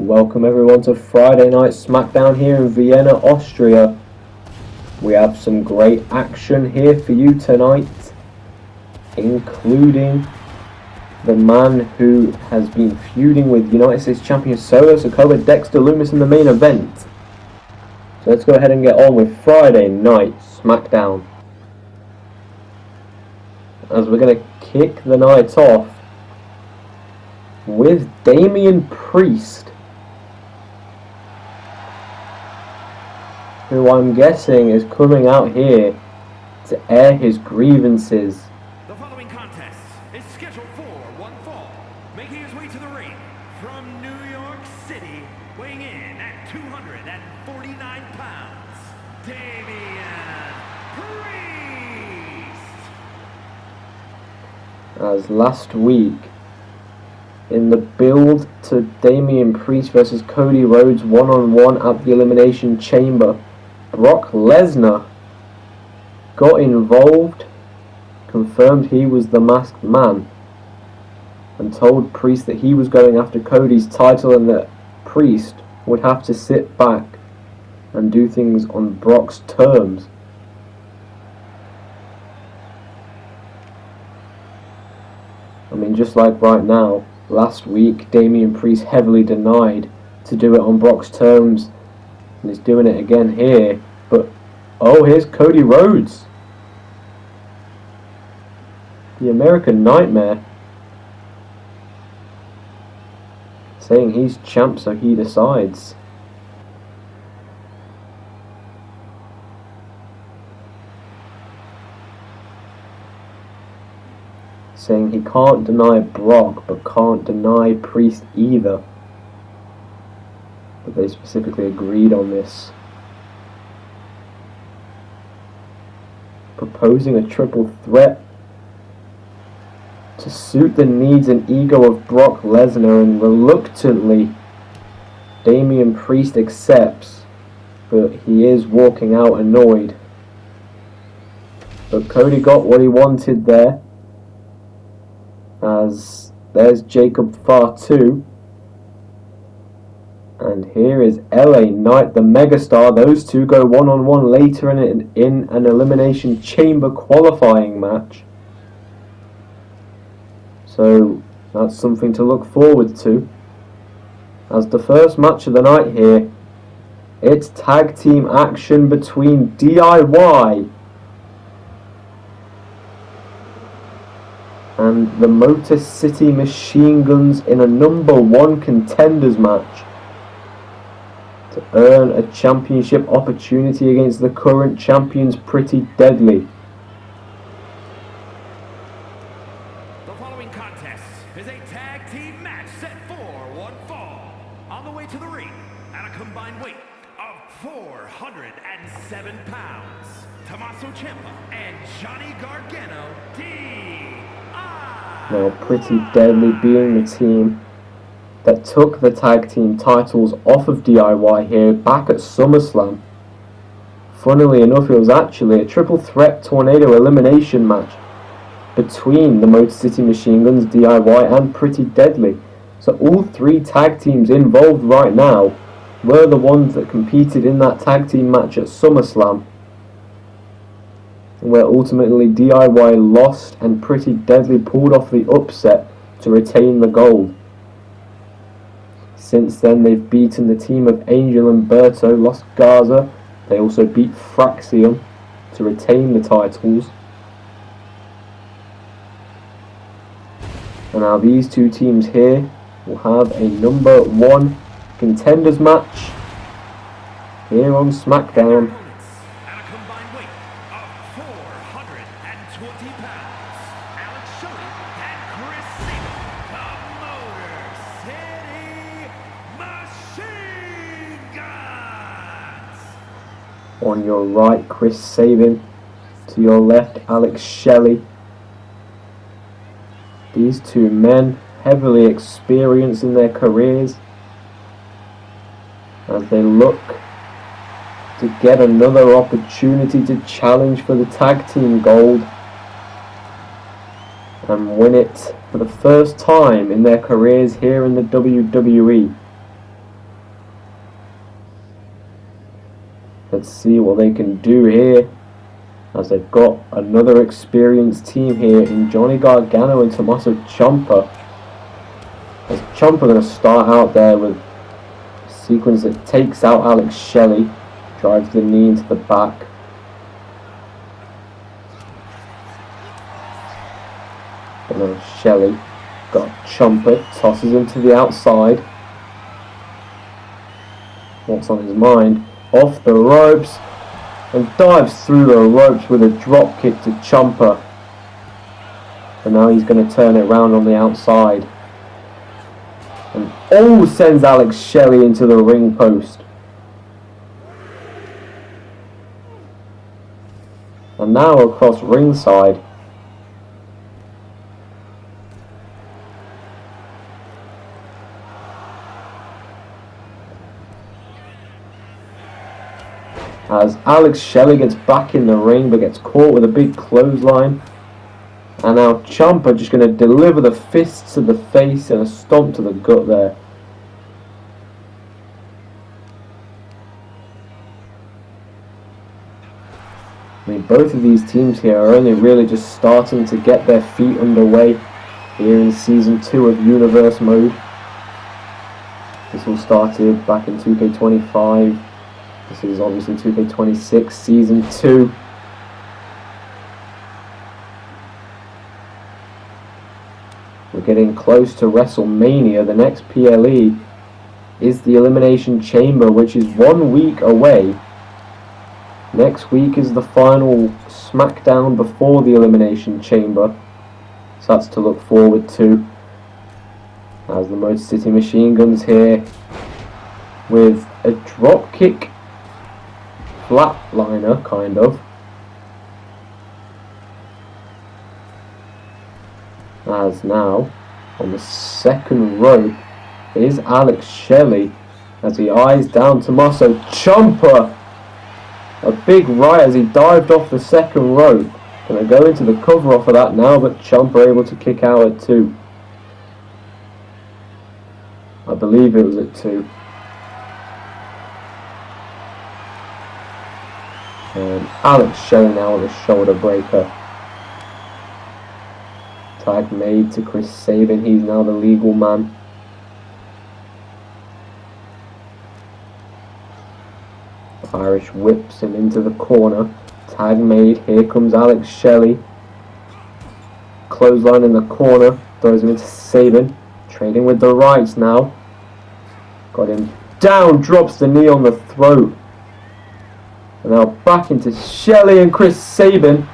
Welcome everyone to Friday Night SmackDown here in Vienna, Austria. We have some great action here for you tonight, including the man who has been feuding with United States Champion Solo Sikoa, Dexter Lumis in the main event. So let's go ahead and get on with Friday Night SmackDown. As we're going to kick the night off with Damian Priest, who I'm guessing is coming out here to air his grievances. The following contest is scheduled for one fall, making his way to the ring from New York City, weighing in at 249 pounds, Damian Priest. As last week, in the build to Damian Priest versus Cody Rhodes one-on-one at the Elimination Chamber, Brock Lesnar got involved, confirmed he was the masked man, and told Priest that he was going after Cody's title and that Priest would have to sit back and do things on Brock's terms. I mean, just like right now, last week Damian Priest heavily denied to do it on Brock's terms, and he's doing it again here. But oh, here's Cody Rhodes, the American Nightmare, saying he's champ so he decides. Saying he can't deny Brock but can't deny Priest either. But they specifically agreed on this. Proposing a triple threat to suit the needs and ego of Brock Lesnar, and reluctantly Damian Priest accepts, but he is walking out annoyed. But Cody got what he wanted there, as there's Jacob Fatu. And here is LA Knight, the megastar. Those two go one-on-one later in an Elimination Chamber qualifying match. So that's something to look forward to. As the first match of the night here, it's tag team action between DIY and the Motor City Machine Guns in a #1 contenders match to earn a championship opportunity against the current champions, Pretty Deadly. The following contest is a tag team match set for one fall. On the way to the ring at a combined weight of 407 pounds, Tommaso Ciampa and Johnny Gargano, D.I. Now Pretty Deadly being the team that took the tag team titles off of DIY here back at SummerSlam. Funnily enough, it was actually a triple threat tornado elimination match between the Motor City Machine Guns, DIY and Pretty Deadly. So all three tag teams involved right now were the ones that competed in that tag team match at SummerSlam, where ultimately DIY lost and Pretty Deadly pulled off the upset to retain the gold. Since then, they've beaten the team of Angel and Berto, Los Garza. They also beat Fraxium to retain the titles. And now these two teams here will have a #1 contenders match here on SmackDown. At a combined weight of 420 pounds, Alex Shelley and Chris Sabin, the Motor City Machine Guns. On your right, Chris Sabin. To your left, Alex Shelley. These two men, heavily experienced in their careers, as they look to get another opportunity to challenge for the tag team gold and win it for the first time in their careers here in the WWE. Let's see what they can do here, as they've got another experienced team here in Johnny Gargano and Tommaso Ciampa. As Ciampa going to start out there with a sequence that takes out Alex Shelley, drives the knee into the back. And then Shelley got Ciampa, tosses him to the outside. What's on his mind? Off the ropes and dives through the ropes with a drop kick to Ciampa. And now he's going to turn it around on the outside. And sends Alex Shelley into the ring post. And now across ringside. As Alex Shelley gets back in the ring but gets caught with a big clothesline. And now Ciampa just going to deliver the fists to the face and a stomp to the gut there. I mean, both of these teams here are only really just starting to get their feet underway here in Season 2 of Universe Mode. This all started back in 2K25. This is obviously 2K26 Season 2. We're getting close to WrestleMania. The next PLE is the Elimination Chamber, which is 1 week away. Next week is the final SmackDown before the Elimination Chamber. So that's to look forward to. As the Motor City Machine Guns here with a dropkick flatliner, kind of. As now, on the second rope, is Alex Shelley as he eyes down Tommaso Ciampa. A big right as he dived off the second rope. Going to go into the cover off of that now, but Ciampa able to kick out at 2. I believe it was at 2. And Alex Shelley now with a shoulder breaker. Tag made to Chris Sabin. He's now the legal man. Irish whips him into the corner. Tag made. Here comes Alex Shelley. Clothesline in the corner. Throws him into Sabin. Trading with the rights now. Got him down. Drops the knee on the throat. And now back into Shelley and Chris Sabin.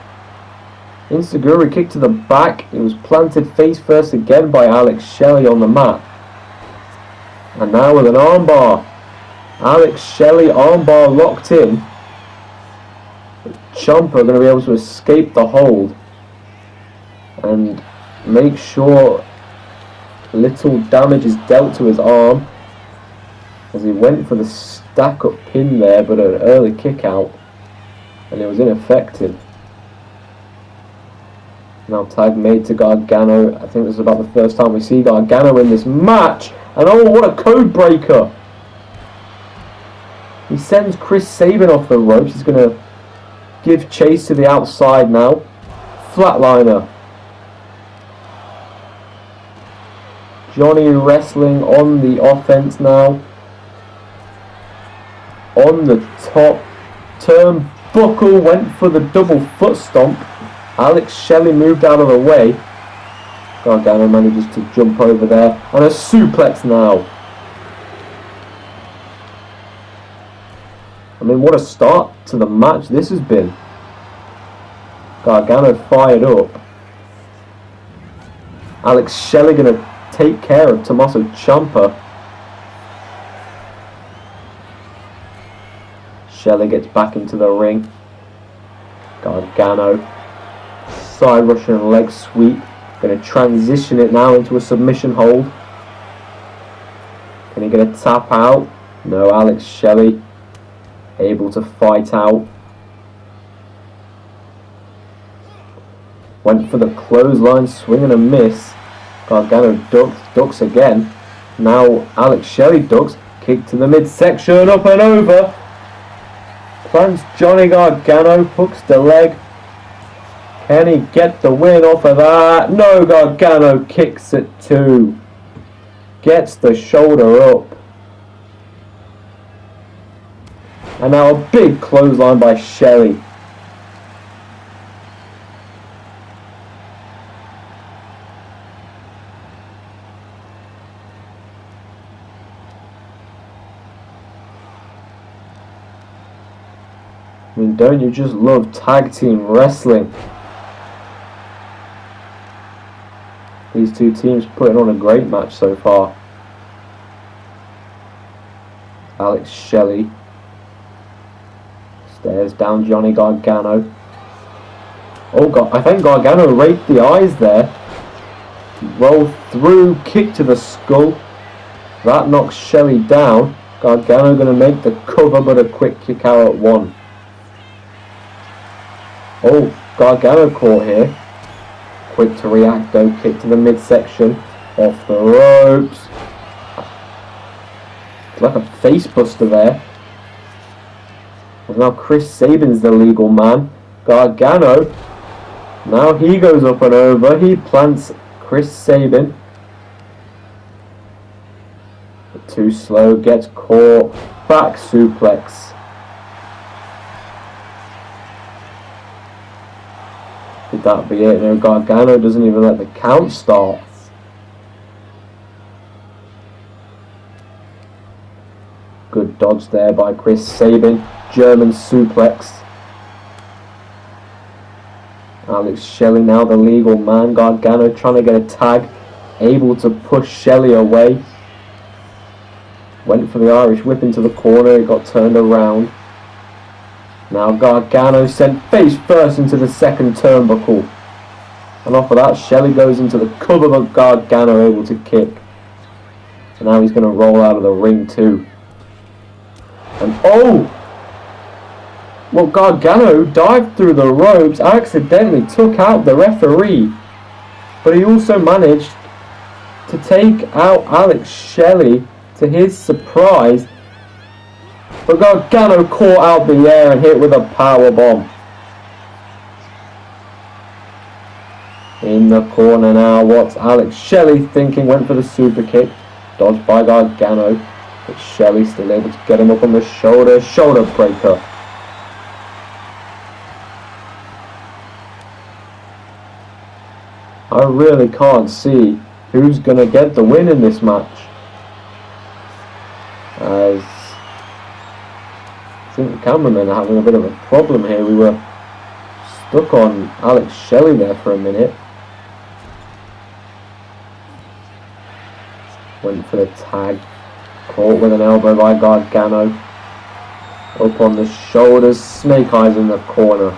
Inseguri kick to the back. It was planted face first again by Alex Shelley on the mat. And now with an armbar. Alex Shelley armbar locked in. But Ciampa are going to be able to escape the hold. And make sure little damage is dealt to his arm. As he went for the stack up pin there, but an early kick out. And it was ineffective. Now tag made to Gargano. I think this is about the first time we see Gargano in this match. And oh, what a code breaker. He sends Chris Sabin off the ropes. He's going to give chase to the outside now. Flatliner. Johnny wrestling on the offense now. On the top. Turnbuckle went for the double foot stomp. Alex Shelley moved out of the way. Gargano manages to jump over there. And a suplex now. I mean, what a start to the match this has been. Gargano fired up. Alex Shelley going to take care of Tommaso Ciampa. Shelley gets back into the ring. Gargano. Side Russian leg sweep. Going to transition it now into a submission hold. Can he get a tap out? No, Alex Shelley able to fight out. Went for the clothesline, swing and a miss. Gargano ducks again. Now Alex Shelley ducks. Kick to the midsection, up and over. Plants Johnny Gargano, hooks the leg. Can he get the win off of that? No, Gargano kicks it too. Gets the shoulder up. And now a big clothesline by Shelley. I mean, don't you just love tag team wrestling? These two teams putting on a great match so far. Alex Shelley stares down Johnny Gargano. Oh God, I think Gargano raked the eyes there. Roll through, kick to the skull. That knocks Shelley down. Gargano going to make the cover, but a quick kick out at one. Oh, Gargano caught here. Quick to react though, kick to the midsection. Off the ropes. It's like a face buster there. And now Chris Sabin's the legal man. Gargano. Now he goes up and over. He plants Chris Sabin. But too slow, gets caught. Back suplex. Could that be it? No, Gargano doesn't even let the count start. Good dodge there by Chris Sabin. German suplex. Alex Shelley now the legal man. Gargano trying to get a tag. Able to push Shelley away. Went for the Irish whip into the corner. It got turned around. Now Gargano sent face first into the second turnbuckle. And off of that, Shelley goes into the cover, but Gargano able to kick. And now he's going to roll out of the ring too. And oh! Well, Gargano dived through the ropes, accidentally took out the referee. But he also managed to take out Alex Shelley to his surprise. But Gargano caught out the air and hit with a power bomb. In the corner now, what's Alex Shelley thinking? Went for the super kick. Dodged by Gargano. But Shelley still able to get him up on the shoulder. Shoulder breaker. I really can't see who's going to get the win in this match. As I think the cameramen are having a bit of a problem here. We were stuck on Alex Shelley there for a minute. Went for the tag. Caught with an elbow by Gargano. Up on the shoulders. Snake eyes in the corner.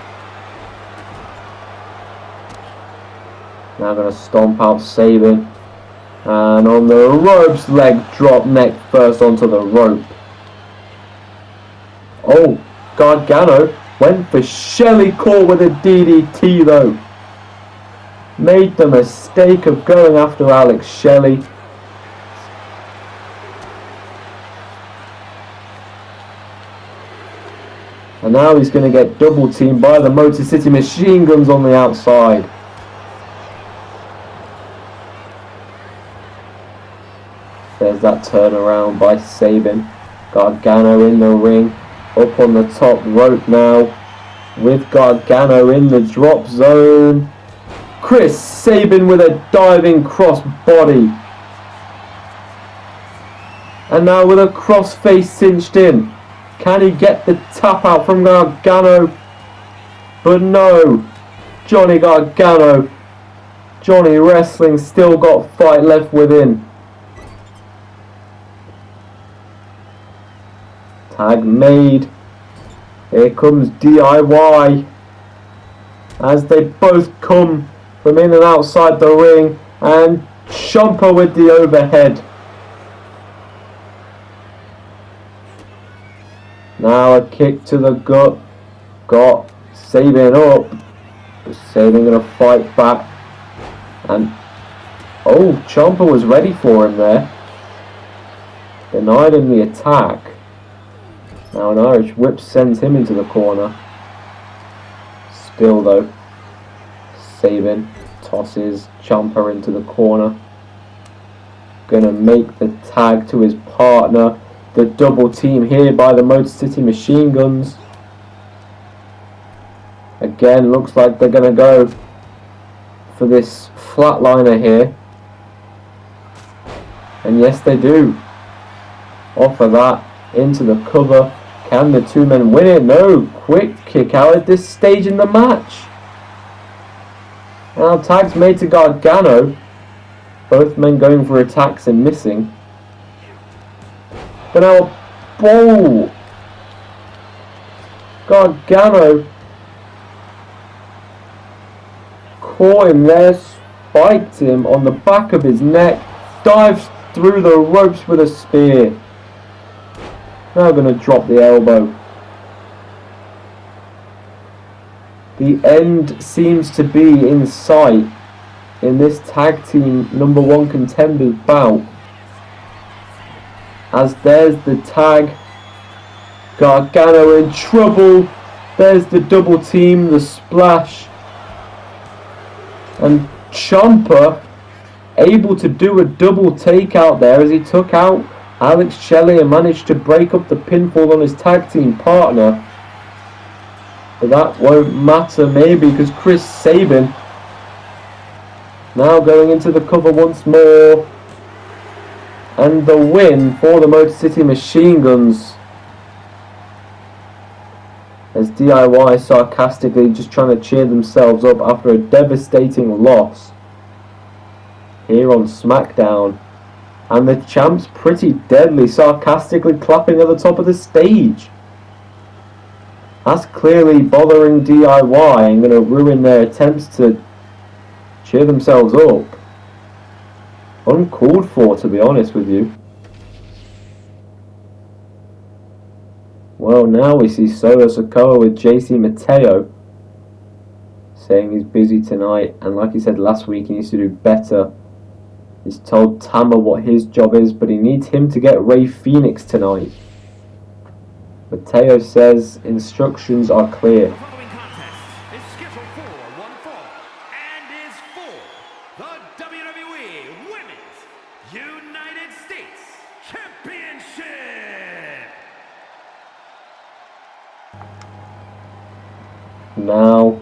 Now going to stomp out Sabin. And on the ropes, leg drop, neck first onto the rope. Oh, Gargano went for Shelley, caught with a DDT though. Made the mistake of going after Alex Shelley. And now he's going to get double teamed by the Motor City Machine Guns on the outside. There's that turnaround by Sabin. Gargano in the ring. Up on the top rope now. With Gargano in the drop zone. Chris Sabin with a diving cross body. And now with a crossface cinched in. Can he get the tap out from Gargano? But no. Johnny Gargano. Johnny Wrestling still got fight left within. Tag made. Here comes DIY. As they both come from in and outside the ring. And Ciampa with the overhead. Now a kick to the gut. Got Sabin up. Sabin going to fight back. And oh, Ciampa was ready for him there. Denied him the attack. Now an Irish whip sends him into the corner. Still though, Sabin tosses Ciampa into the corner. Gonna make the tag to his partner. The double team here by the Motor City Machine Guns. Again, looks like they're gonna go for this flatliner here. And yes, they do. Off of that, into the cover. Can the two men win it? No. Quick kick out at this stage in the match. Now tags made to Gargano. Both men going for attacks and missing. But now Bull. Gargano caught him there, spiked him on the back of his neck, dives through the ropes with a spear. Now going to drop the elbow. The end seems to be in sight in this tag team number 1 contenders bout. As there's the tag. Gargano in trouble. There's the double team, the splash. And Ciampa able to do a double takeout there as he took out Alex Shelley and managed to break up the pinfall on his tag team partner. But that won't matter maybe because Chris Sabin now going into the cover once more. And the win for the Motor City Machine Guns. As DIY sarcastically just trying to cheer themselves up after a devastating loss here on SmackDown. And the champs pretty deadly, sarcastically clapping at the top of the stage. That's clearly bothering DIY and going to ruin their attempts to cheer themselves up. Uncalled for, to be honest with you. Well, now we see Solo Sikoa with JC Mateo saying he's busy tonight, and like he said last week, he needs to do better. He's told Tama what his job is, but he needs him to get Rey Fenix tonight. Mateo says instructions are clear. The following contest is scheduled for one fall and is for the WWE Women's United States Championship. Now,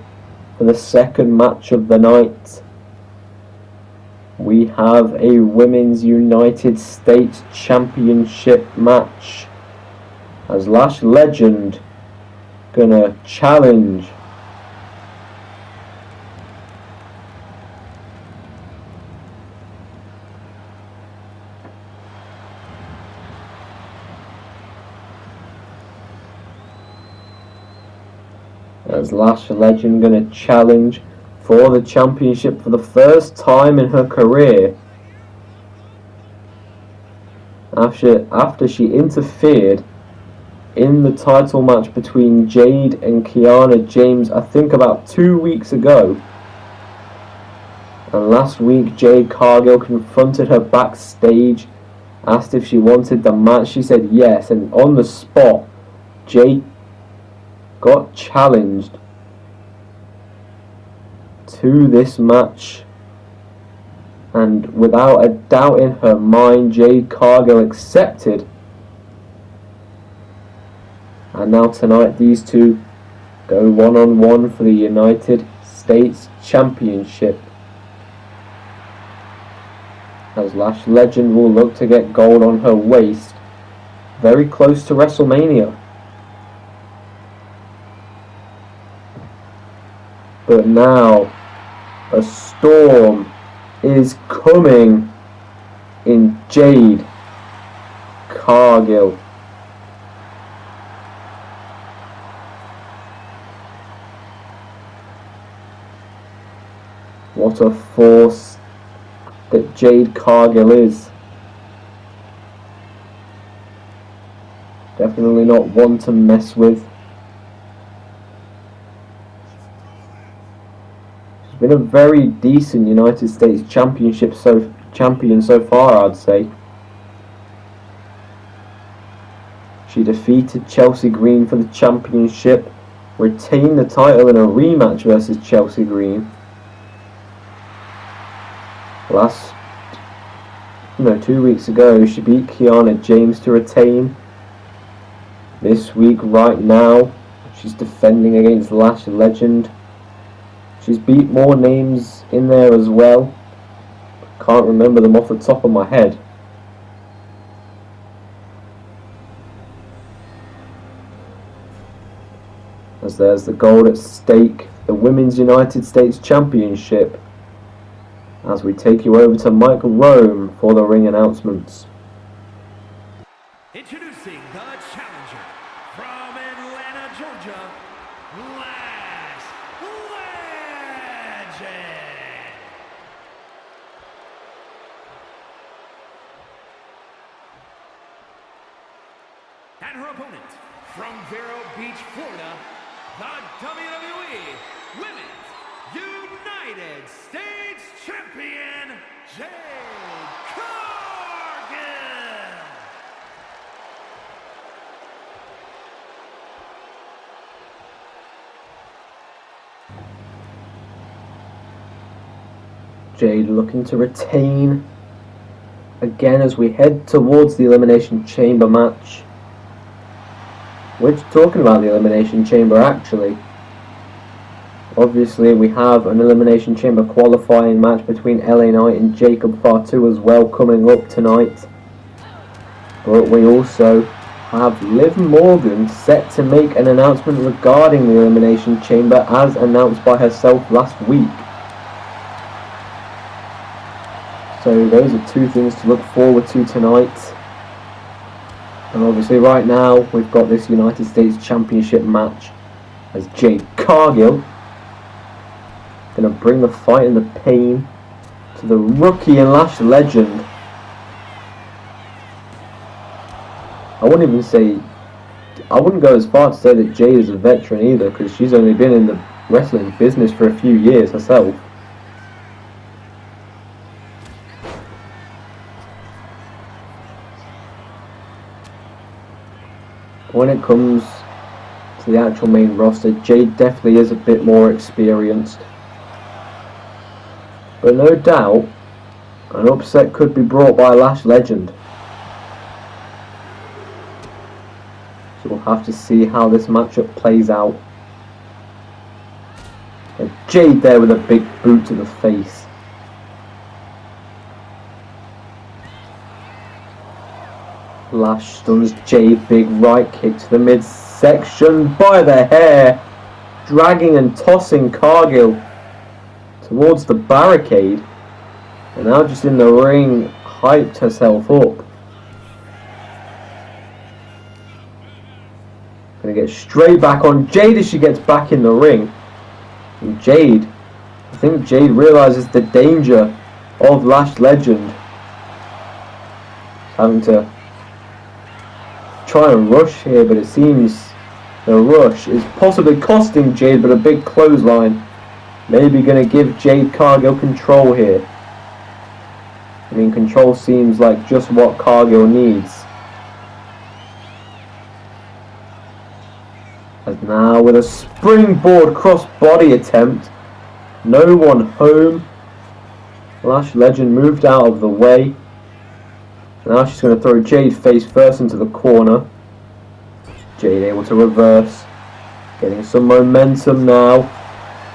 for the second match of the night, we have a Women's United States Championship match. As Lash Legend gonna challenge for the championship for the first time in her career after she interfered in the title match between Jade and Kiana James, I think about 2 weeks ago. And last week Jade Cargill confronted her backstage, asked if she wanted the match. She said yes, and on the spot Jade got challenged to this match, and without a doubt in her mind Jade Cargill accepted. And now tonight these two go one-on-one for the United States Championship, as Lash Legend will look to get gold on her waist very close to WrestleMania. But now a storm is coming in Jade Cargill. What a force that Jade Cargill is. Definitely not one to mess with. She's been a very decent United States champion so far, I'd say. She defeated Chelsea Green for the championship, retained the title in a rematch versus Chelsea Green. 2 weeks ago, she beat Kiana James to retain. This week, right now, she's defending against Lash Legend. She's beat more names in there as well. Can't remember them off the top of my head. As there's the gold at stake, the Women's United States Championship. As we take you over to Mike Rome for the ring announcements. Introducing the challenger from Atlanta, Georgia, Lash Legend. And her opponent from Vero Beach, Florida, the WWE Women's United States Champion, Jade Cargill. Jade looking to retain again as we head towards the Elimination Chamber match. We're talking about the Elimination Chamber actually. Obviously we have an Elimination Chamber qualifying match between LA Knight and Jacob Fatu as well coming up tonight. But we also have Liv Morgan set to make an announcement regarding the Elimination Chamber as announced by herself last week. So those are two things to look forward to tonight. And obviously right now we've got this United States Championship match as Jade Cargill going to bring the fight and the pain to the rookie and Lash Legend. I wouldn't go as far to say that Jade is a veteran either, because she's only been in the wrestling business for a few years herself. When it comes to the actual main roster, Jade definitely is a bit more experienced. But no doubt, an upset could be brought by Lash Legend. So we'll have to see how this matchup plays out. And Jade there with a big boot to the face. Lash stuns Jade, big right kick to the midsection by the hair, dragging and tossing Cargill towards the barricade, and now just in the ring, hyped herself up. Gonna get straight back on Jade as she gets back in the ring. And I think Jade realizes the danger of Lash Legend. Having to try and rush here, but it seems the rush is possibly costing Jade, but a big clothesline maybe going to give Jade Cargill control here. I mean, control seems like just what Cargill needs. And now with a springboard cross-body attempt, no one home. Lash Legend moved out of the way. Now she's going to throw Jade face first into the corner. Jade able to reverse. Getting some momentum now.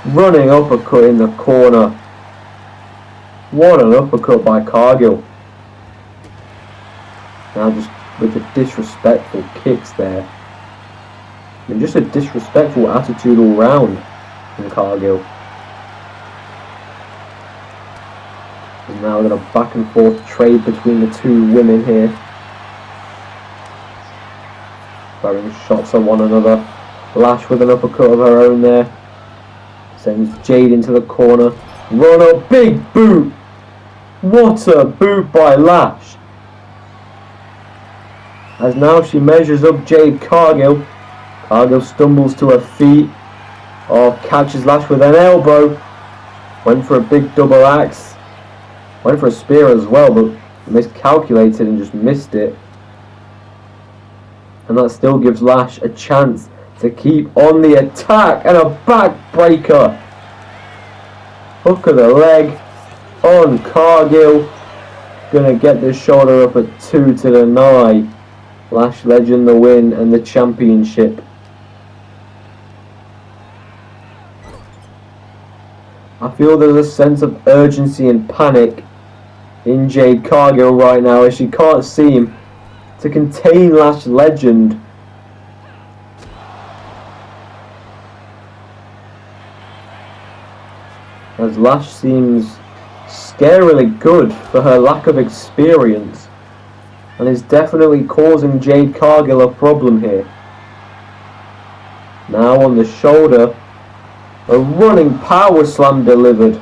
Running uppercut in the corner. What an uppercut by Cargill. Now just with the disrespectful kicks there. I mean, just a disrespectful attitude all round from Cargill. And now we've got a back and forth trade between the two women here. Throwing shots at one another. Lash with an uppercut of her own there. Sends Jade into the corner. Run up, big boot. What a boot by Lash. As now she measures up Jade Cargill. Cargill stumbles to her feet. Oh, catches Lash with an elbow. Went for a big double axe. Went for a spear as well, but miscalculated and just missed it. And that still gives Lash a chance to keep on the attack, and a backbreaker. Hook of the leg on Cargill. Gonna get the shoulder up at 2 to deny Lash Legend the win and the championship. I feel there's a sense of urgency and panic in Jade Cargill right now as she can't seem to contain Lash Legend. As Lash seems scarily good for her lack of experience and is definitely causing Jade Cargill a problem here. Now on the shoulder, a running power slam delivered.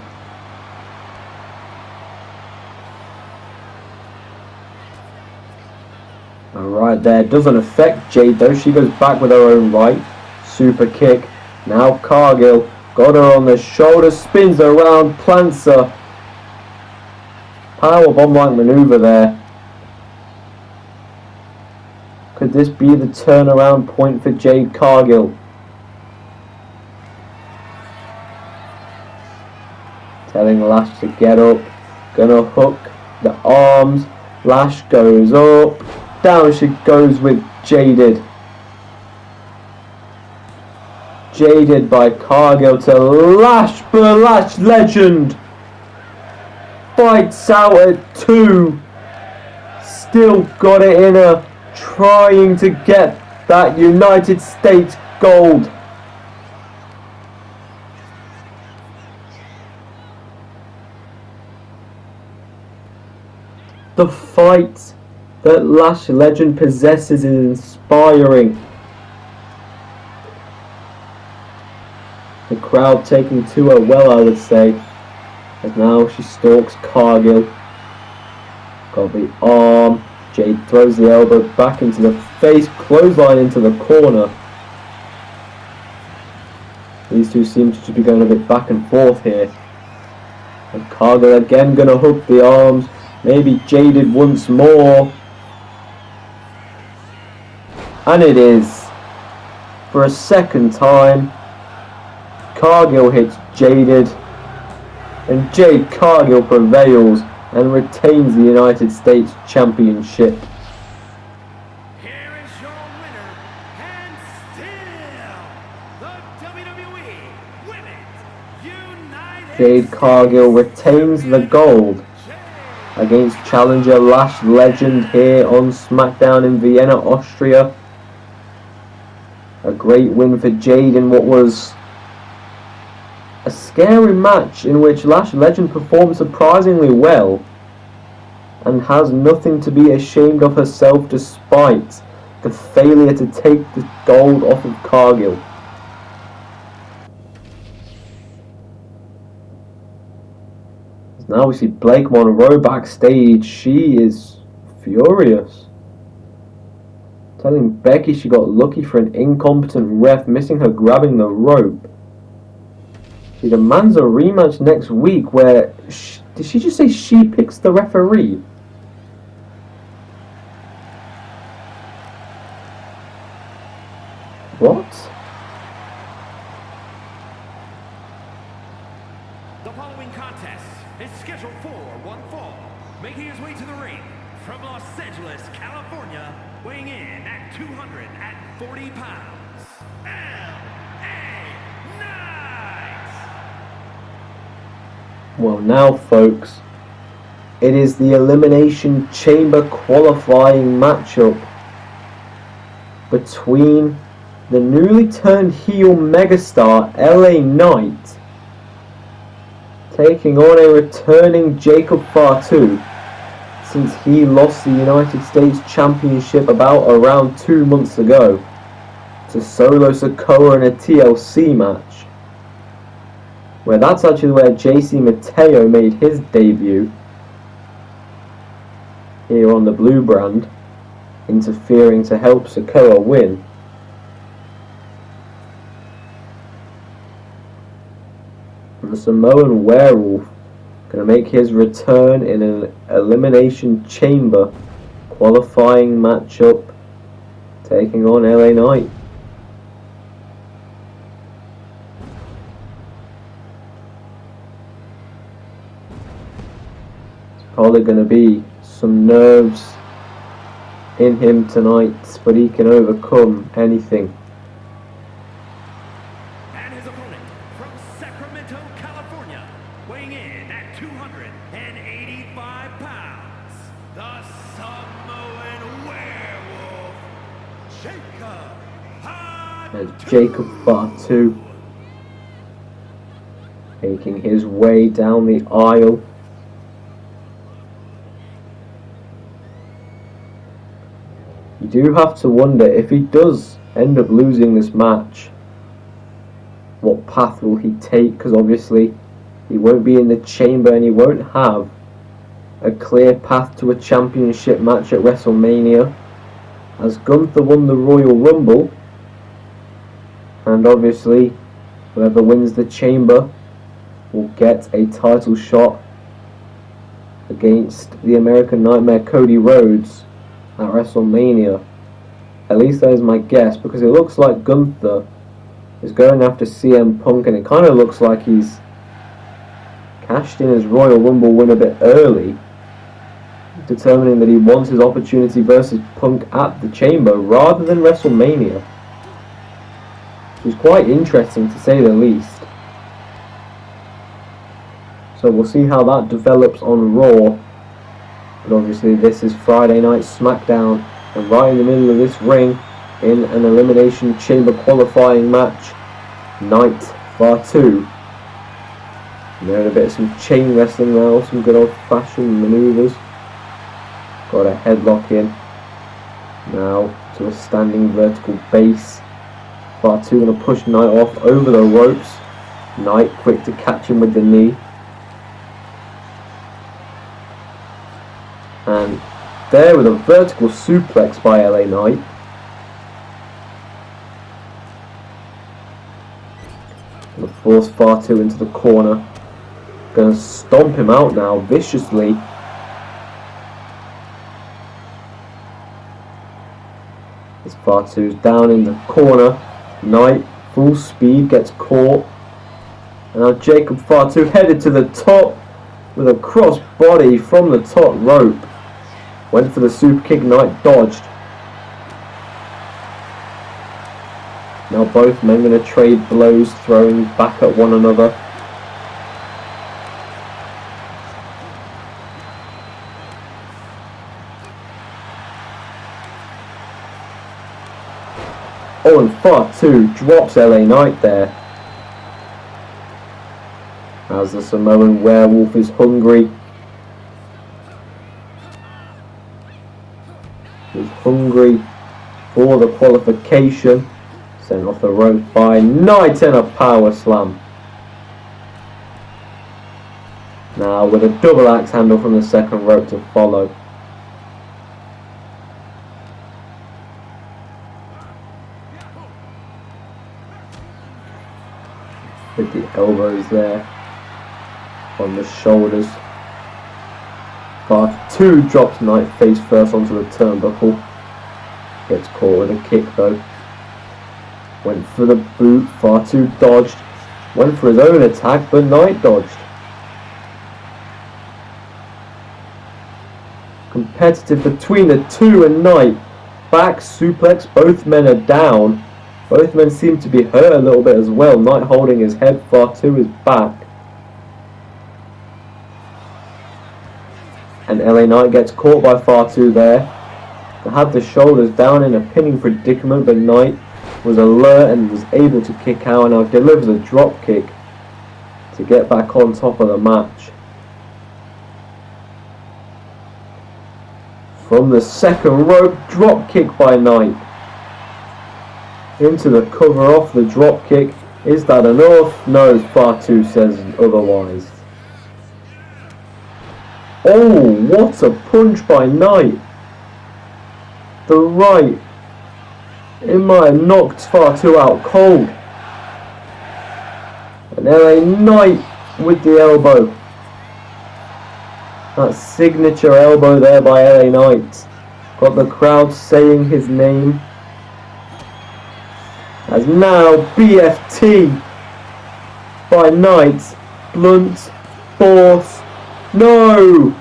Alright, there doesn't affect Jade though, she goes back with her own right. Super kick. Now Cargill got her on the shoulder, spins her around, plants her. Powerbomb-like maneuver there. Could this be the turnaround point for Jade Cargill? Telling Lash to get up. Gonna hook the arms. Lash goes up. Down she goes with Jaded. Jaded by Cargill to Lash, but Lash Legend fights out at 2. Still got it in her, trying to get that United States gold. The fight that Lash Legend possesses is inspiring. The crowd taking to her well, I would say. As now she stalks Cargill. Got the arm. Jade throws the elbow back into the face. Clothesline into the corner. These two seem to just be going a bit back and forth here. And Cargill again gonna hook the arms. Maybe Jaded once more. And it is. For a second time. Cargill hits Jaded. And Jade Cargill prevails and retains the United States Championship. Here is your winner, and still the WWE Women's United Jade Cargill retains the gold against challenger Lash Legend here on SmackDown in Vienna, Austria. A great win for Jade in what was a scary match in which Lash Legend performed surprisingly well and has nothing to be ashamed of herself despite the failure to take the gold off of Cargill. Now we see Blake Monroe backstage. She is furious. Telling Becky she got lucky for an incompetent ref missing her grabbing the rope. She demands a rematch next week where... did she just say she picks the referee? What? The following contest is scheduled for one fall. Making his way to the ring from Los Angeles, California, weighing in at 240 pounds, L.A. Knight. Well now folks, it is the Elimination Chamber qualifying matchup between the newly turned heel megastar LA Knight taking on a returning Jacob Fatu, since he lost the United States Championship around 2 months ago to Solo Sikoa in a TLC match, where that's actually where JC Mateo made his debut here on the blue brand, interfering to help Sikoa win. And the Samoan Werewolf going to make his return in an Elimination Chamber qualifying matchup, taking on LA Knight. It's probably going to be some nerves in him tonight, but he can overcome anything. And his opponent from Sacramento, California, weighing in at 285 pounds, the Samoan Werewolf, As Jacob Fatu making his way down the aisle. You do have to wonder, if he does end up losing this match, what path will he take? Because obviously he won't be in the chamber and he won't have a clear path to a championship match at WrestleMania, as Gunther won the Royal Rumble, and obviously whoever wins the chamber will get a title shot against the American Nightmare Cody Rhodes at WrestleMania. At least that is my guess, because it looks like Gunther is going after CM Punk, and it kind of looks like he's cashed in his Royal Rumble win a bit early, determining that he wants his opportunity versus Punk at the chamber rather than WrestleMania, which is quite interesting to say the least. So we'll see how that develops on Raw. But obviously this is Friday Night SmackDown, and right in the middle of this ring, in an Elimination Chamber qualifying match, Knight Fatu. They're in a bit of some chain wrestling now, some good old fashioned manoeuvres. Got a headlock in. Now to a standing vertical base. Fatu going to push Knight off over the ropes. Knight quick to catch him with the knee. And there with a vertical suplex by LA Knight. Gonna force Fatu into the corner. Gonna stomp him out now viciously. As Fatu's down in the corner. Knight full speed gets caught. And now Jacob Fatu headed to the top with a cross body from the top rope. Went for the super kick, Knight dodged. Now both men going to trade blows, throwing back at one another. Oh, and Fatu drops LA Knight there. As the Samoan Werewolf is hungry. He's hungry for the qualification. Sent off the rope by Knight and a power slam. Now with a double axe handle from the second rope to follow. With the elbows there on the shoulders. Fatu drops Knight face first onto the turnbuckle. Gets caught with a kick though. Went for the boot, Fatu dodged. Went for his own attack, but Knight dodged. Competitive between the two, and Knight back suplex. Both men are down. Both men seem to be hurt a little bit as well. Knight holding his head, Fatu is back. And LA Knight gets caught by Fatu there. They had the shoulders down in a pinning predicament, but Knight was alert and was able to kick out, and now delivers a drop kick to get back on top of the match. From the second rope, drop kick by Knight. Into the cover off the drop kick. Is that enough? No, Fatu says otherwise. Oh, what a punch by Knight. The right. It might have knocked Fatu out cold. And LA Knight with the elbow. That signature elbow there by LA Knight. Got the crowd saying his name. As now BFT by Knight. Blunt force. No!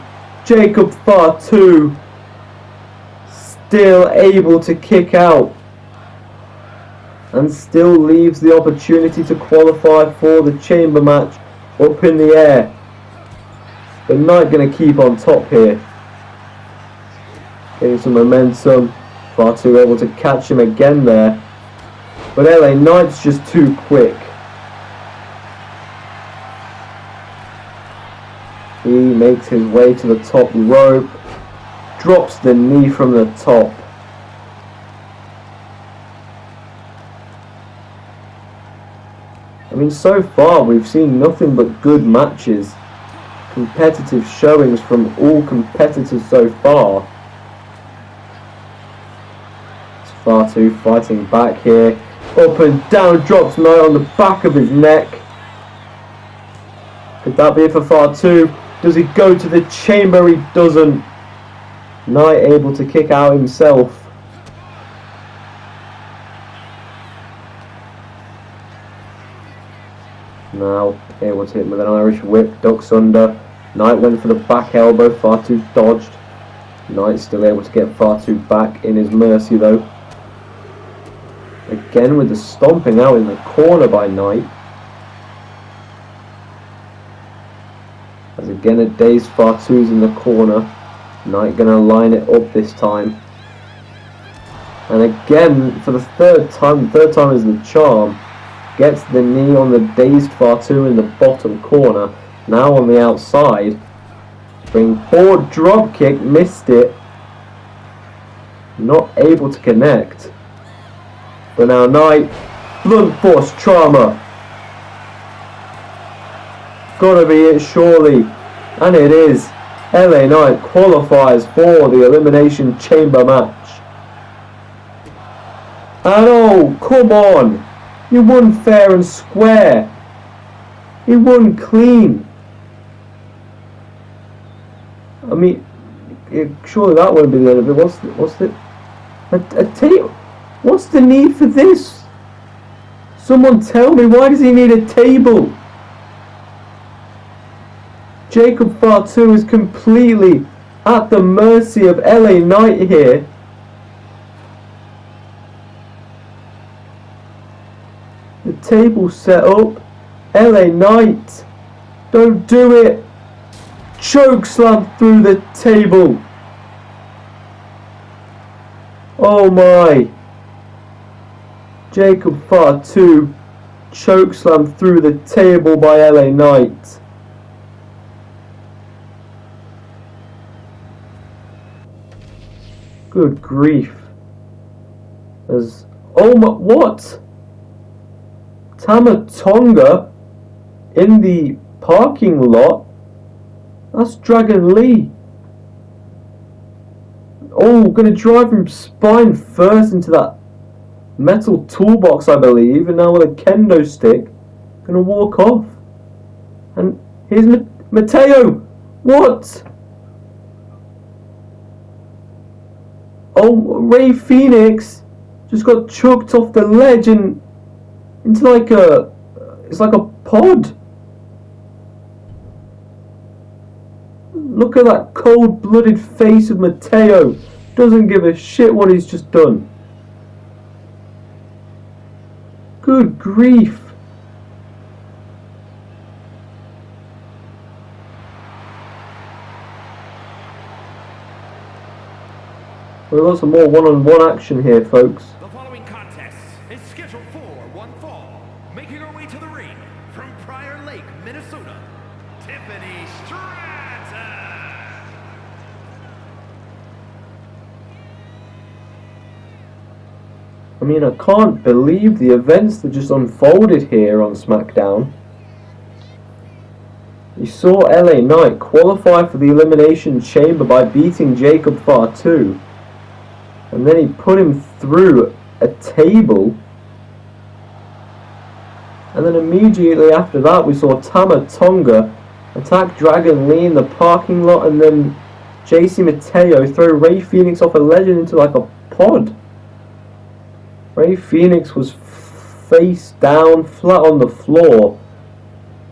Jacob Fatu still able to kick out and still leaves the opportunity to qualify for the chamber match up in the air. But Knight going to keep on top here. Getting some momentum. Fatu able to catch him again there. But LA Knight's just too quick. He makes his way to the top rope. Drops the knee from the top. I mean, so far we've seen nothing but good matches. Competitive showings from all competitors so far. It's Fatu fighting back here. Up and down, drops Knight on the back of his neck. Could that be it for Fatu? Does he go to the chamber? He doesn't. Knight able to kick out himself. Now able to hit him with an Irish whip, ducks under. Knight went for the back elbow, Fatu dodged. Knight still able to get Fatu back in his mercy though. Again with the stomping out in the corner by Knight. As again a dazed Fatu's in the corner. Knight gonna line it up this time. And again for the third time is the charm. Gets the knee on the dazed Fatu in the bottom corner. Now on the outside. Springboard drop kick, missed it. Not able to connect. But now Knight, blunt force trauma. Gotta be it surely. And it is. LA Knight qualifies for the Elimination Chamber match. And oh, come on. You won fair and square. You won clean. I mean, surely that won't be the end of it. I tell you, what's the need for this? Someone tell me, why does he need a table? Jacob Fatu is completely at the mercy of LA Knight here. The table set up. LA Knight, don't do it. Choke slam through the table. Oh my. Jacob Fatu, choke slam through the table by LA Knight. Good grief. As oh my, what? Tama Tonga in the parking lot. That's Dragon Lee. Oh, gonna drive him spine first into that metal toolbox, I believe, and now with a kendo stick, gonna walk off. And here's Mateo. What? Oh, Ray Phoenix just got chucked off the ledge and into like it's like a pod. Look at that cold-blooded face of Mateo. Doesn't give a shit what he's just done. Good grief. We've got some more one-on-one action here, folks. The following contest is scheduled for one fall. Making her way to the ring from Prior Lake, Minnesota, Tiffany Stratton. I mean, I can't believe the events that just unfolded here on SmackDown. You saw LA Knight qualify for the Elimination Chamber by beating Jacob Fatu. And then he put him through a table. And then immediately after that we saw Tama Tonga attack Dragon Lee in the parking lot, and then JC Mateo throw Ray Phoenix off a ledge into like a pod. Ray Phoenix was face down, flat on the floor.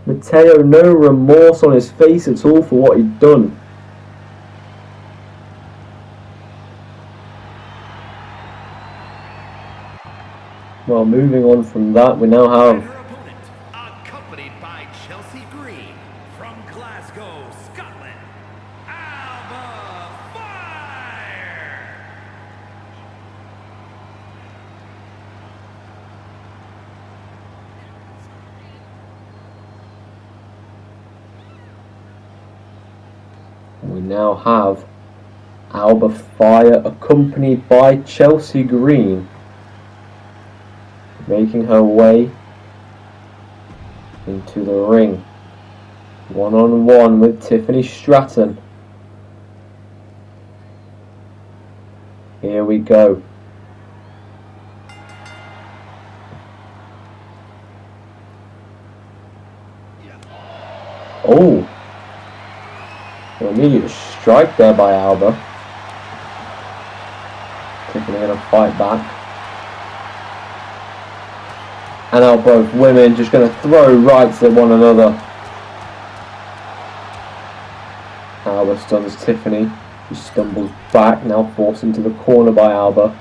Mateo, no remorse on his face at all for what he'd done. Well, moving on from that, we now have Her opponent, accompanied by Chelsea Green from Glasgow, Scotland, Alba Fire. we now have Alba Fire accompanied by Chelsea Green, making her way into the ring. One-on-one with Tiffany Stratton. Here we go. Oh! An immediate strike there by Alba. Tiffany gonna fight back. And now both women just going to throw rights at one another. Alba stuns Tiffany. She stumbles back, now forced into the corner by Alba.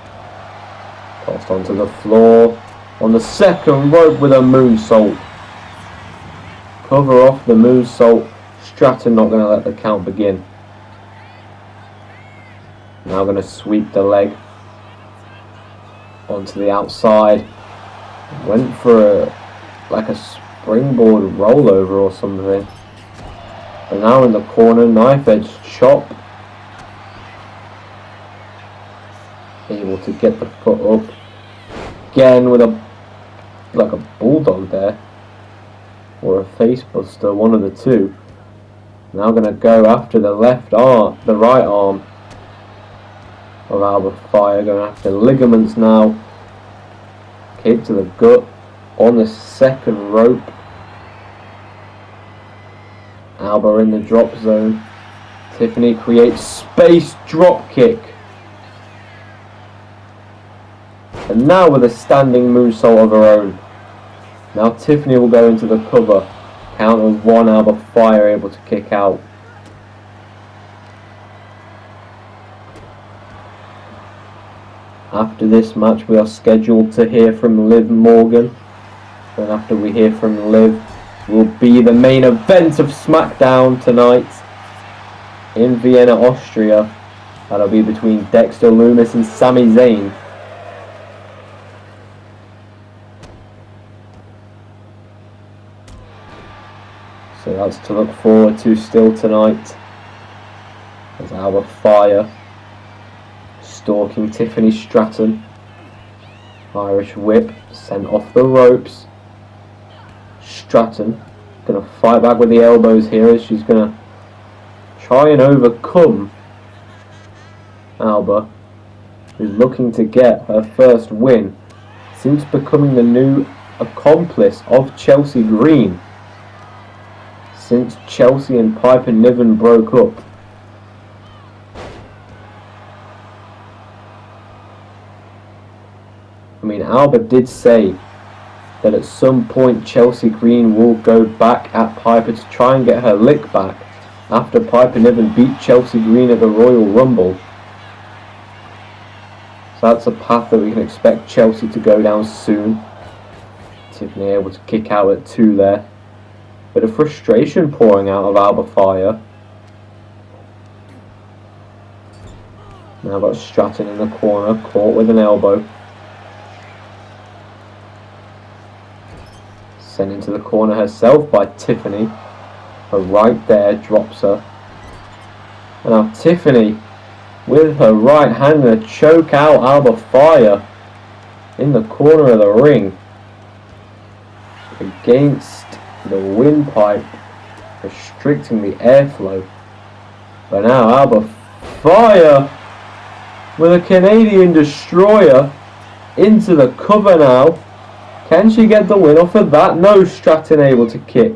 Tossed onto the floor. On the second rope with a moonsault. Cover off the moonsault. Stratton not going to let the count begin. Now going to sweep the leg onto the outside. Went for like a springboard rollover or something. And now in the corner, knife edge chop. Able to get the foot up. Again with like a bulldog there. Or a face buster, one of the two. Now gonna go after the right arm of Alba Fire. Going after ligaments now. Kick to the gut on the second rope. Alba in the drop zone. Tiffany creates space, drop kick. And now with a standing moonsault of her own. Now Tiffany will go into the cover. Count of one, Alba Fire able to kick out. After this match, we are scheduled to hear from Liv Morgan. And after we hear from Liv, will be the main event of SmackDown tonight in Vienna, Austria. That'll be between Dexter Lumis and Sami Zayn. So that's to look forward to still tonight. As Alba Fire stalking Tiffany Stratton. Irish whip sent off the ropes. Stratton gonna fight back with the elbows here as she's gonna try and overcome Alba, who's looking to get her first win since becoming the new accomplice of Chelsea Green, since Chelsea and Piper Niven broke up. I mean, Alba did say that at some point Chelsea Green will go back at Piper to try and get her lick back after Piper Niven beat Chelsea Green at the Royal Rumble. So that's a path that we can expect Chelsea to go down soon. Tiffany able to kick out at 2 there. Bit of frustration pouring out of Alba Fire. Now got Stratton in the corner, caught with an elbow. Sent into the corner herself by Tiffany. Her right there drops her. And now Tiffany with her right hand going to choke out Alba Fire in the corner of the ring against the windpipe, restricting the airflow. But now Alba Fire with a Canadian Destroyer into the cover now. Can she get the win off of that? No, Stratton able to kick.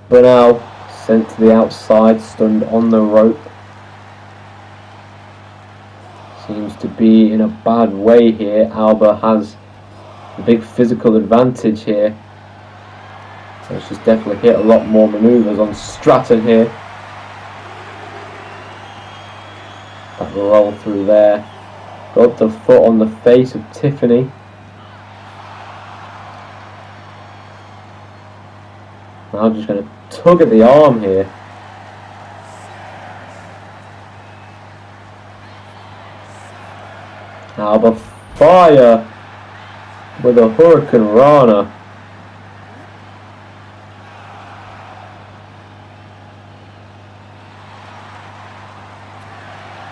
But now sent to the outside, stunned on the rope. Seems to be in a bad way here. Alba has a big physical advantage here. So she's definitely hit a lot more maneuvers on Stratton here. That roll through there. Got the foot on the face of Tiffany. Now just going to tug at the arm here. Alba fire with a Hurricane Rana.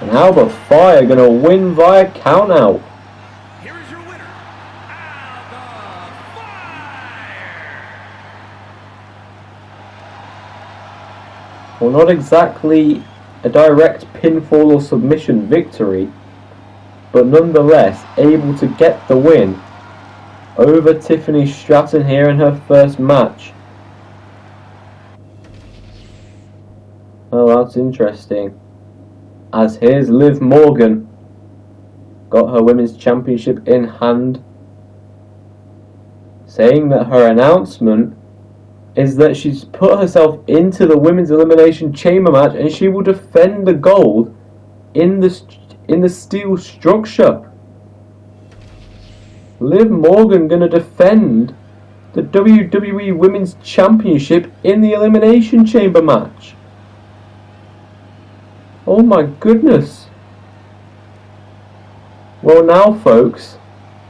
And Alba Fire going to win via countout. Here is your winner, Alba Fire. Well, not exactly a direct pinfall or submission victory, but nonetheless able to get the win over Tiffany Stratton here in her first match. Oh, that's interesting. As here's Liv Morgan, got her Women's Championship in hand, saying that her announcement is that she's put herself into the Women's Elimination Chamber match and she will defend the gold in the steel structure. Liv Morgan gonna defend the WWE Women's Championship in the Elimination Chamber match. Oh my goodness. Well now folks,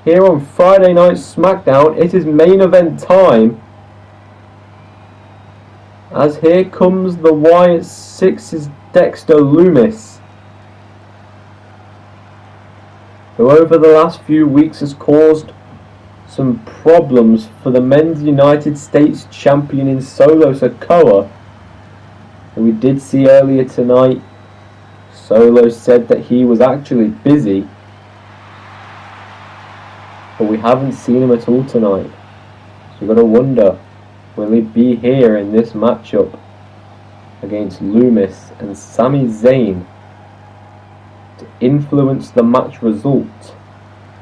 here on Friday Night SmackDown, it is main event time. As here comes the Wyatt Six's Dexter Lumis, who over the last few weeks has caused some problems for the Men's United States Champion in Solo Sikoa. And we did see earlier tonight, Solo said that he was actually busy, but we haven't seen him at all tonight. So you've got to wonder, will he be here in this matchup against Lumis and Sami Zayn to influence the match result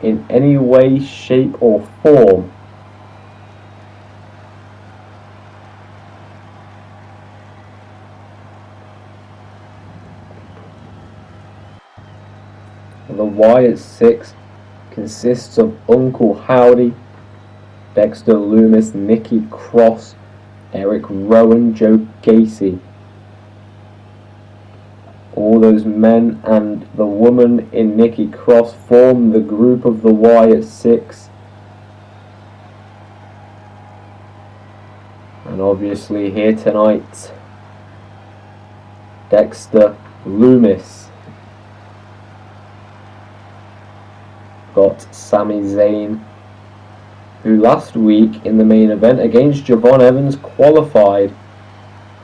in any way, shape or form? The Wyatt Six consists of Uncle Howdy, Dexter Lumis, Nikki Cross, Eric Rowan, Joe Gacy. All those men and the woman in Nikki Cross form the group of the Wyatt Six. And obviously here tonight, Dexter Lumis got Sami Zayn, who last week in the main event against Javon Evans qualified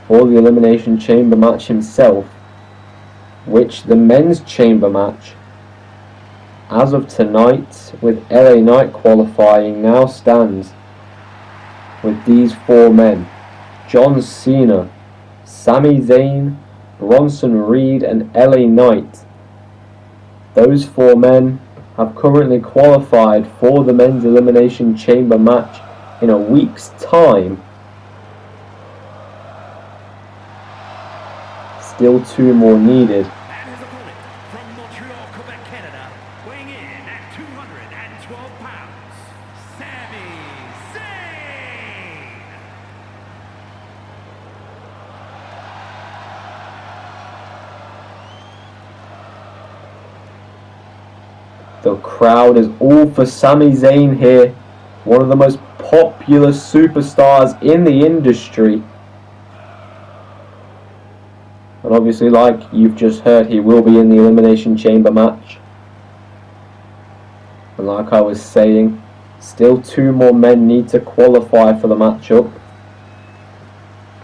for the Elimination Chamber match himself, which the men's chamber match, as of tonight, with LA Knight qualifying, now stands with these four men: John Cena, Sami Zayn, Bronson Reed and LA Knight. Those four men have currently qualified for the men's Elimination Chamber match in a week's time. Still two more needed. And his opponent from Montreal, Quebec, Canada, weighing in at 212 pounds, Sami Zayn. The crowd is all for Sami Zayn here, one of the most popular superstars in the industry. And obviously, like you've just heard, he will be in the Elimination Chamber match. And like I was saying, still two more men need to qualify for the matchup.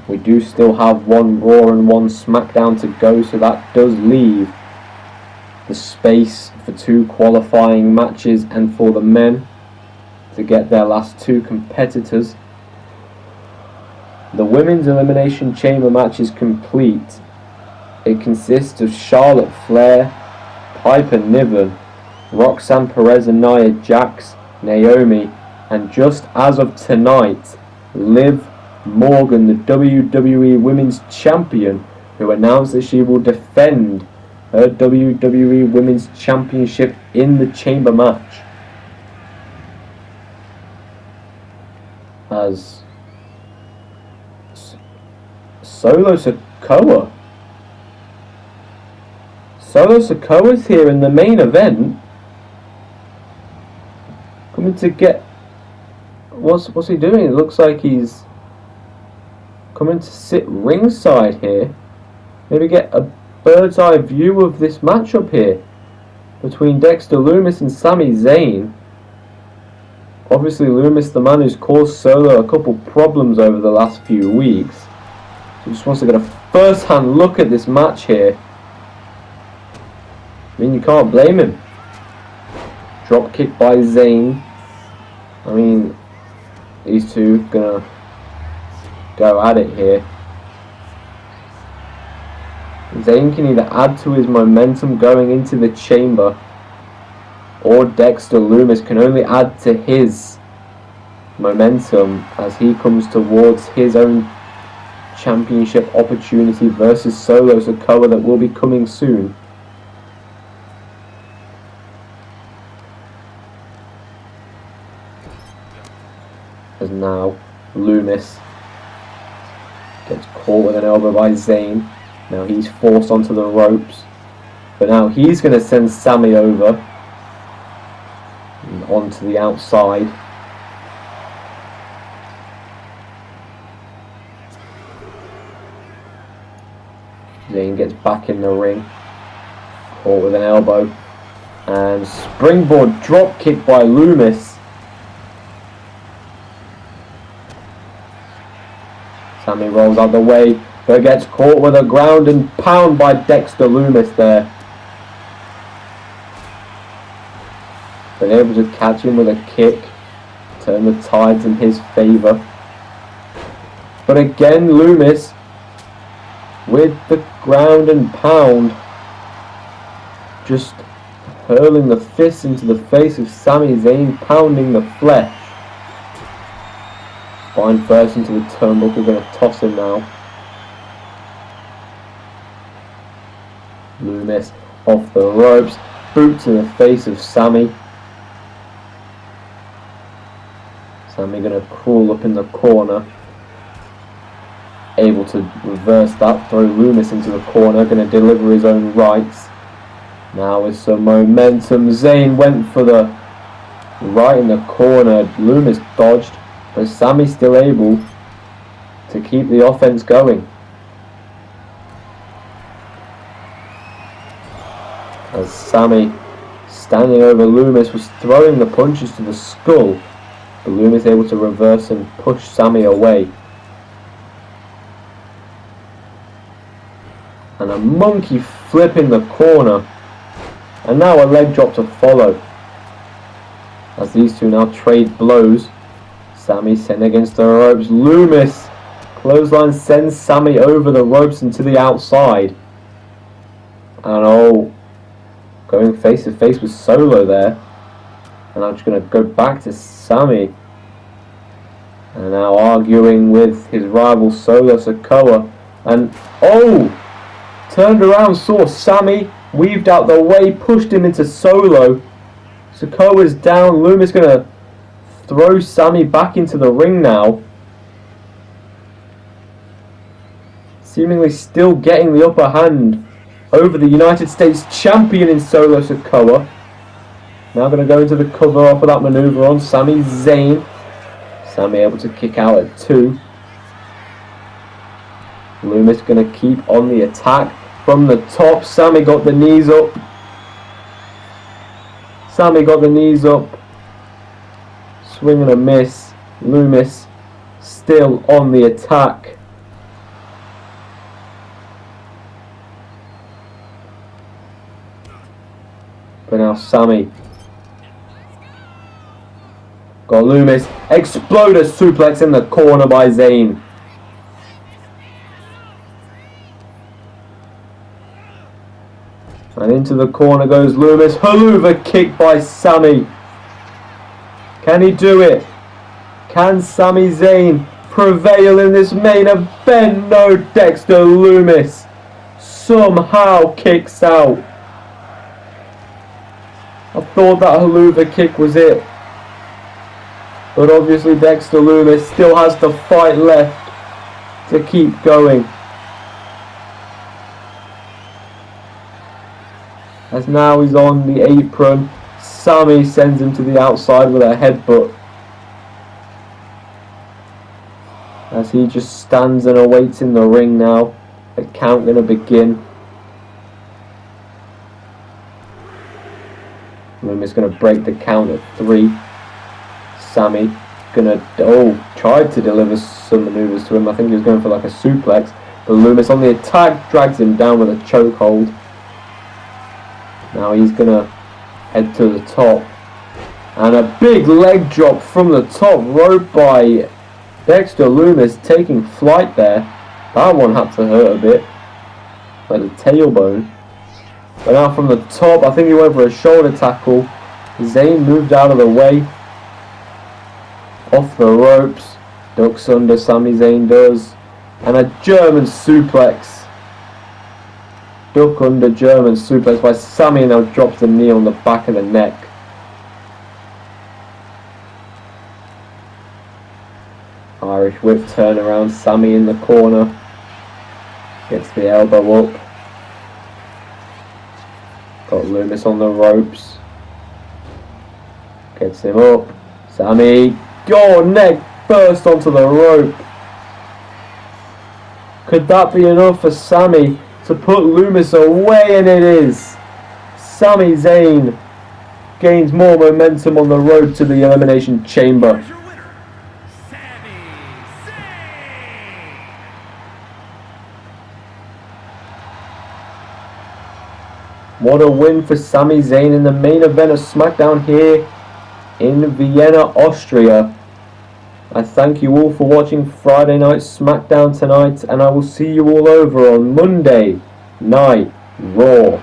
We do still have one Raw and one SmackDown to go, so that does leave the space for two qualifying matches and for the men to get their last two competitors. The women's elimination chamber match is complete. It consists of Charlotte Flair, Piper Niven, Roxanne Perez and Nia Jax, Naomi, and just as of tonight, Liv Morgan, the WWE Women's Champion, who announced that she will defend her WWE Women's Championship in the chamber match. As Solo Sikoa. Solo Sikoa's here in the main event. Coming to get... What's he doing? It looks like he's coming to sit ringside here. Maybe get a bird's eye view of this matchup here between Dexter Lumis and Sami Zayn. Obviously Lumis, the man who's caused Solo a couple problems over the last few weeks. He just wants to get a first-hand look at this match here. I mean, you can't blame him. Drop kick by Zayn. I mean, these two gonna go at it here. Zayn can either add to his momentum going into the chamber, or Dexter Lumis can only add to his momentum as he comes towards his own championship opportunity versus Solo Sikoa that will be coming soon. As now Lumis gets caught with an elbow by Zayn. Now he's forced onto the ropes, but now he's going to send Sami over and onto the outside. Zayn gets back in the ring, caught with an elbow, and springboard drop kick by Lumis. Sami rolls out the way, but gets caught with a ground and pound by Dexter Lumis there. But able to catch him with a kick, turn the tides in his favour. But again Lumis with the ground and pound, just hurling the fists into the face of Sami Zayn, pounding the flesh. Spine first into the turnbuckle, going to toss him now. Lumis off the ropes, boot to the face of Sami. Sami going to crawl up in the corner, able to reverse that, throw Lumis into the corner, going to deliver his own rights. Now with some momentum, Zayn went for the right in the corner. Lumis dodged, but Sami's still able to keep the offense going. As Sami, standing over Lumis, was throwing the punches to the skull, but Lumis able to reverse and push Sami away. And a monkey flip in the corner, and now a leg drop to follow. As these two now trade blows, Sami sent against the ropes. Lumis clothesline sends Sami over the ropes and to the outside. And going face to face with Solo there. And I'm just going to go back to Sami. And now arguing with his rival Solo Sikoa. And turned around, saw Sami, weaved out the way, pushed him into Solo. Sikoa's down. Lumis going to throw Sami back into the ring now. Seemingly still getting the upper hand over the United States champion in Solo Sikoa. Now going to go into the cover off of that maneuver on Sami Zayn. Sami able to kick out at 2. Lumis going to keep on the attack from the top. Sami got the knees up. Sami got the knees up. Swing and a miss. Lumis still on the attack. But now Sami got Lumis. Exploder suplex in the corner by Zayn. And into the corner goes Loomis. Haluva kick by Sami. Can he do it? Can Sami Zayn prevail in this main event? No, Dexter Loomis somehow kicks out. I thought that Haluva kick was it. But obviously Dexter Loomis still has the fight left to keep going. As now he's on the apron, Sami sends him to the outside with a headbutt. As he just stands and awaits in the ring now. The count going to begin. Loomis going to break the count at 3. Sami going to, tried to deliver some maneuvers to him. I think he was going for like a suplex. But Loomis on the attack drags him down with a chokehold. Now he's going to head to the top. And a big leg drop from the top rope by Dexter Loomis, taking flight there. That one had to hurt a bit. Like the tailbone. But now from the top, I think he went for a shoulder tackle. Zayn moved out of the way. Off the ropes. Ducks under, Sami Zayn does. And a German suplex. Duck under, German suplex by Sami, now drops the knee on the back of the neck. Irish whip turnaround, Sami in the corner. Gets the elbow up. Got Loomis on the ropes. Gets him up. Sami, neck first onto the rope. Could that be enough for Sami to put Loomis away? And it is. Sami Zayn gains more momentum on the road to the Elimination Chamber. What a win for Sami Zayn in the main event of SmackDown here in Vienna, Austria. I thank you all for watching Friday Night SmackDown tonight, and I will see you all over on Monday Night Raw.